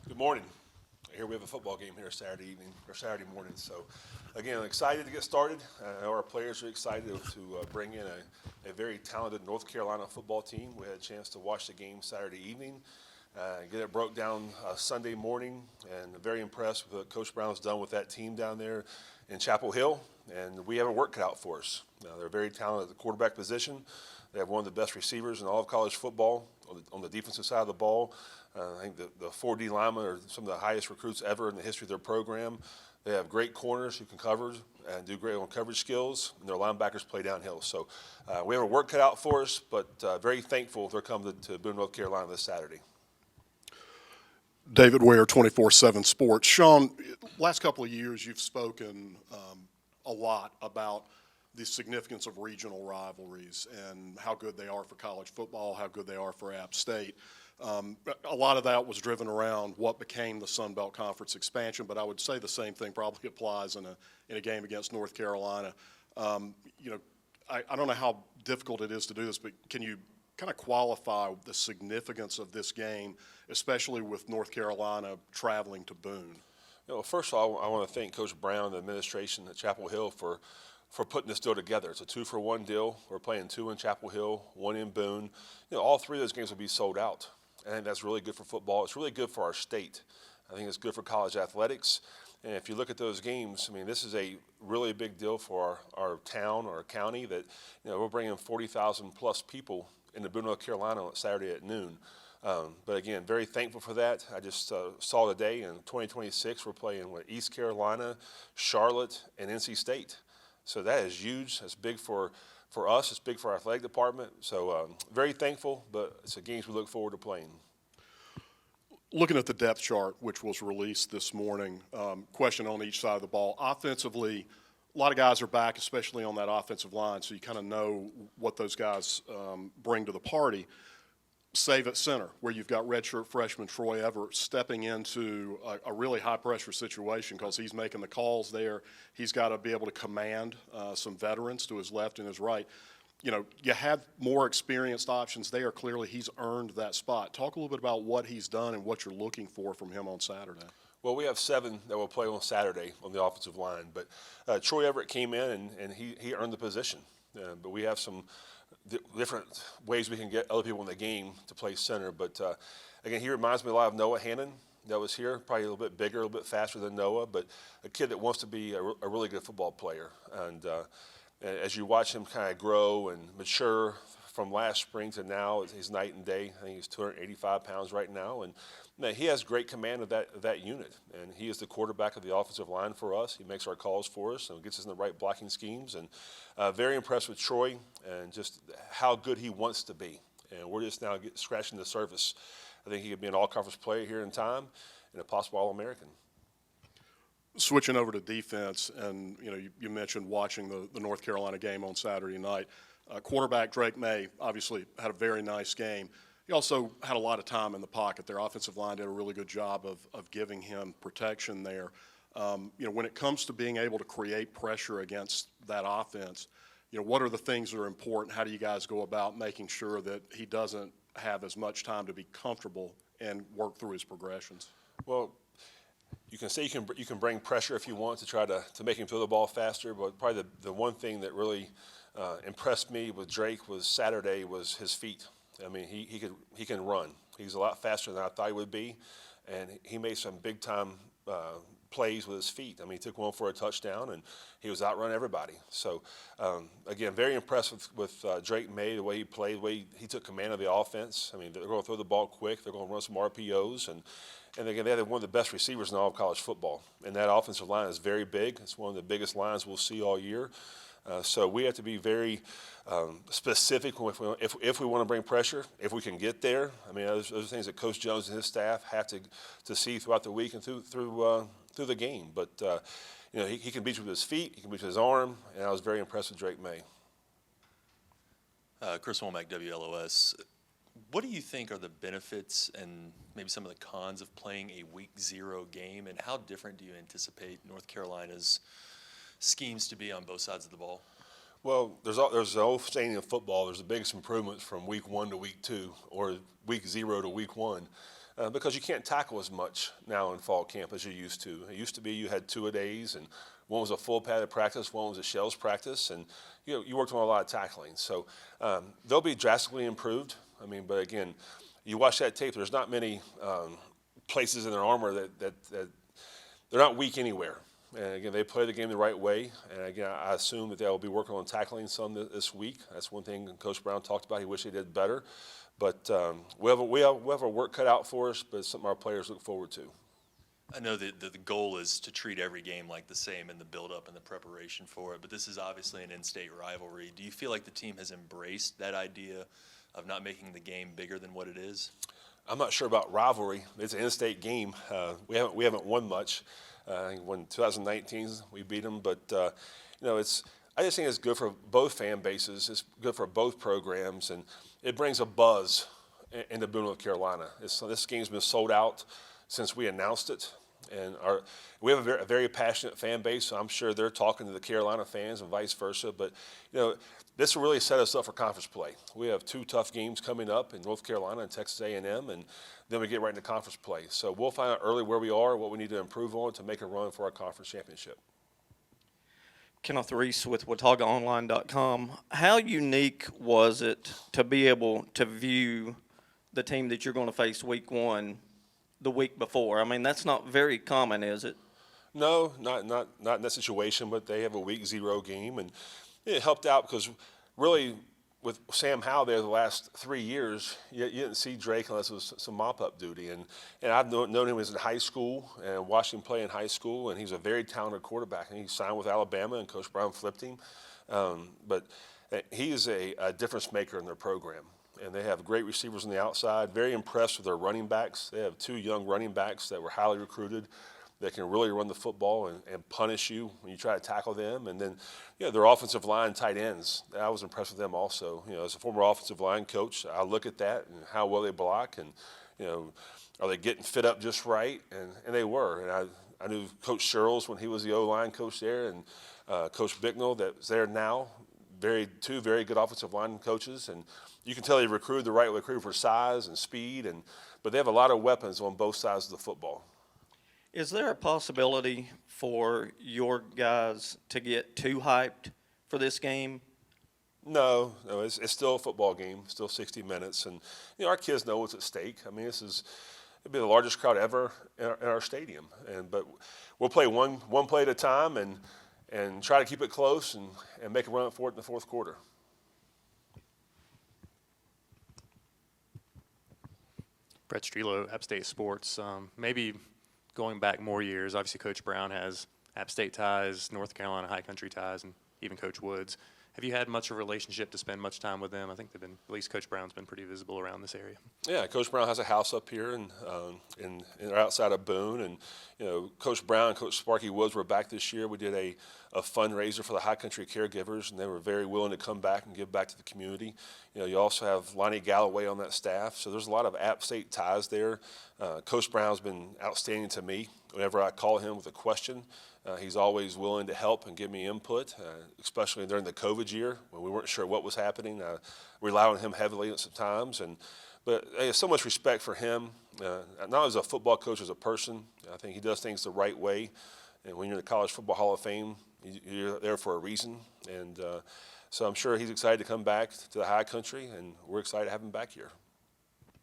Good morning. Here we have a football game here Saturday evening or Saturday morning. So, again, I'm excited to get started. I know our players are excited to bring in a very talented North Carolina football team. We had a chance to watch the game Saturday evening, get it broke down Sunday morning, and very impressed with what Coach Brown's done with that team down there in Chapel Hill. And we have a work cut out for us. They're very talented at the quarterback position. They have one of the best receivers in all of college football on the defensive side of the ball. I think the 4D linemen are some of the highest recruits ever in the history of their program. They have great corners who can cover and do great on coverage skills, and their linebackers play downhill. So we have a work cut out for us, but very thankful they're coming to Boone, North Carolina this Saturday. David Ware, 24/7 Sports. Sean, last couple of years you've spoken a lot about the significance of regional rivalries and how good they are for college football, how good they are for App State. A lot of that was driven around what became the Sun Belt Conference expansion, but I would say the same thing probably applies in a game against North Carolina. I don't know how difficult it is to do this, but can you kind of qualify the significance of this game, especially with North Carolina traveling to Boone? First of all, I want to thank Coach Brown and the administration at Chapel Hill for putting this deal together. It's a 2-for-1 deal. We're playing 2 in Chapel Hill, 1 in Boone. All 3 of those games will be sold out. I think that's really good for football. It's really good for our state. I think it's good for college athletics. And if you look at those games, I mean, this is a really big deal for our town or our county that, we're bringing 40,000 plus people into Boone, North Carolina on Saturday at noon. But again, very thankful for that. I just saw today in 2026 we're playing with East Carolina, Charlotte, and NC State. So that is huge. That's big for us. It's big for our athletic department. So very thankful, but it's a games we look forward to playing. Looking at the depth chart, which was released this morning, question on each side of the ball. Offensively, a lot of guys are back, especially on that offensive line, so you kind of know what those guys bring to the party. Save at center, where you've got redshirt freshman Troy Everett stepping into a really high-pressure situation because he's making the calls there. He's got to be able to command some veterans to his left and his right. You have more experienced options there. Clearly, he's earned that spot. Talk a little bit about what he's done and what you're looking for from him on Saturday. Well, we have 7 that will play on Saturday on the offensive line, but Troy Everett came in and he earned the position. But we have some different ways we can get other people in the game to play center. But again, he reminds me a lot of Noah Hannon that was here, probably a little bit bigger, a little bit faster than Noah, but a kid that wants to be a really good football player. And as you watch him kind of grow and mature from last spring to now, he's night and day. I think he's 285 pounds right now, and he has great command of that unit. And he is the quarterback of the offensive line for us. He makes our calls for us and gets us in the right blocking schemes. And very impressed with Troy and just how good he wants to be. And we're just now scratching the surface. I think he could be an all-conference player here in time and a possible All-American. Switching over to defense, and you mentioned watching the North Carolina game on Saturday night. Quarterback Drake May obviously had a very nice game. He also had a lot of time in the pocket. Their offensive line did a really good job of giving him protection there. When it comes to being able to create pressure against that offense, what are the things that are important? How do you guys go about making sure that he doesn't have as much time to be comfortable and work through his progressions? Well, you can say you can bring pressure if you want to try to make him throw the ball faster, but probably the one thing that really impressed me with Drake was Saturday was his feet. I mean, he can run. He's a lot faster than I thought he would be, and he made some big time plays with his feet. I mean, he took one for a touchdown, and he was outrunning everybody. So, again, very impressed with Drake May, the way he played, the way he took command of the offense. I mean, they're going to throw the ball quick. They're going to run some RPOs, and again, they have one of the best receivers in all of college football. And that offensive line is very big. It's one of the biggest lines we'll see all year. So we have to be very specific if we want to bring pressure, if we can get there. I mean, those are things that Coach Jones and his staff have to see throughout the week and through the game. But he can beat you with his feet, he can beat you with his arm, and I was very impressed with Drake May. Chris Womack, WLOS. What do you think are the benefits and maybe some of the cons of playing a Week 0 game, and how different do you anticipate North Carolina's schemes to be on both sides of the ball? Well, there's an old saying in football, there's the biggest improvements from Week 1 to Week 2 or Week 0 to Week 1. because you can't tackle as much now in fall camp as you used to. It used to be you had two-a-days, and one was a full padded practice, one was a shells practice, and you worked on a lot of tackling. So they'll be drastically improved. I mean, but again, you watch that tape, there's not many places in their armor that they're not weak anywhere. And again, they play the game the right way. And again, I assume that they'll be working on tackling some this week. That's one thing Coach Brown talked about. He wished they did better. But we have a work cut out for us, but it's something our players look forward to. I know that the goal is to treat every game like the same in the build-up and the preparation for it, but this is obviously an in-state rivalry. Do you feel like the team has embraced that idea of not making the game bigger than what it is? I'm not sure about rivalry. It's an in-state game. We haven't won much. I think when 2019 we beat them, but I just think it's good for both fan bases. It's good for both programs, and it brings a buzz into Boone, North Carolina. This game's been sold out since we announced it, and we have a very passionate fan base. So I'm sure they're talking to the Carolina fans and vice versa. But this will really set us up for conference play. We have 2 tough games coming up in North Carolina and Texas A&M, and then we get right into conference play. So we'll find out early where we are, what we need to improve on to make a run for our conference championship. Kenneth Reese with WataugaOnline.com. How unique was it to be able to view the team that you're going to face week 1 the week before? I mean, that's not very common, is it? No, not in that situation, but they have a week 0 game, and it helped out because really with Sam Howell there the last 3 years, you didn't see Drake unless it was some mop-up duty. And I've known him when he was in high school and watched him play in high school, and he's a very talented quarterback. And he signed with Alabama, and Coach Brown flipped him. But he is a difference maker in their program. And they have great receivers on the outside, very impressed with their running backs. They have 2 young running backs that were highly recruited that can really run the football and punish you when you try to tackle them. And then, their offensive line tight ends, I was impressed with them also. As a former offensive line coach, I look at that and how well they block and, are they getting fit up just right? And they were. And I knew Coach Sherrills when he was the O-line coach there, and Coach Bicknell that's there now, 2 very good offensive line coaches. And you can tell they recruited the right way, recruited for size and speed, but they have a lot of weapons on both sides of the football. Is there a possibility for your guys to get too hyped for this game? No, it's still a football game, still 60 minutes. And, our kids know what's at stake. I mean, it'll be the largest crowd ever in our stadium. But we'll play one play at a time and try to keep it close and make a run for it in the fourth quarter. Brett Strelo, App State Sports. Maybe going back more years, obviously Coach Brown has App State ties, North Carolina high country ties, and even Coach Woods. Have you had much of a relationship to spend much time with them? I think at least Coach Brown's been pretty visible around this area. Yeah, Coach Brown has a house up here and outside of Boone, and Coach Brown and Coach Sparky Woods were back this year. We did a fundraiser for the high country caregivers, and they were very willing to come back and give back to the community. You also have Lonnie Galloway on that staff, so there's a lot of App State ties there. Coach Brown's been outstanding to me. Whenever I call him with a question, he's always willing to help and give me input, especially during the COVID year when we weren't sure what was happening. I relied on him heavily at some times, but I have so much respect for him, not as a football coach, as a person. I think he does things the right way, and when you're in the College Football Hall of Fame, you're there for a reason. And so I'm sure he's excited to come back to the high country, and we're excited to have him back here.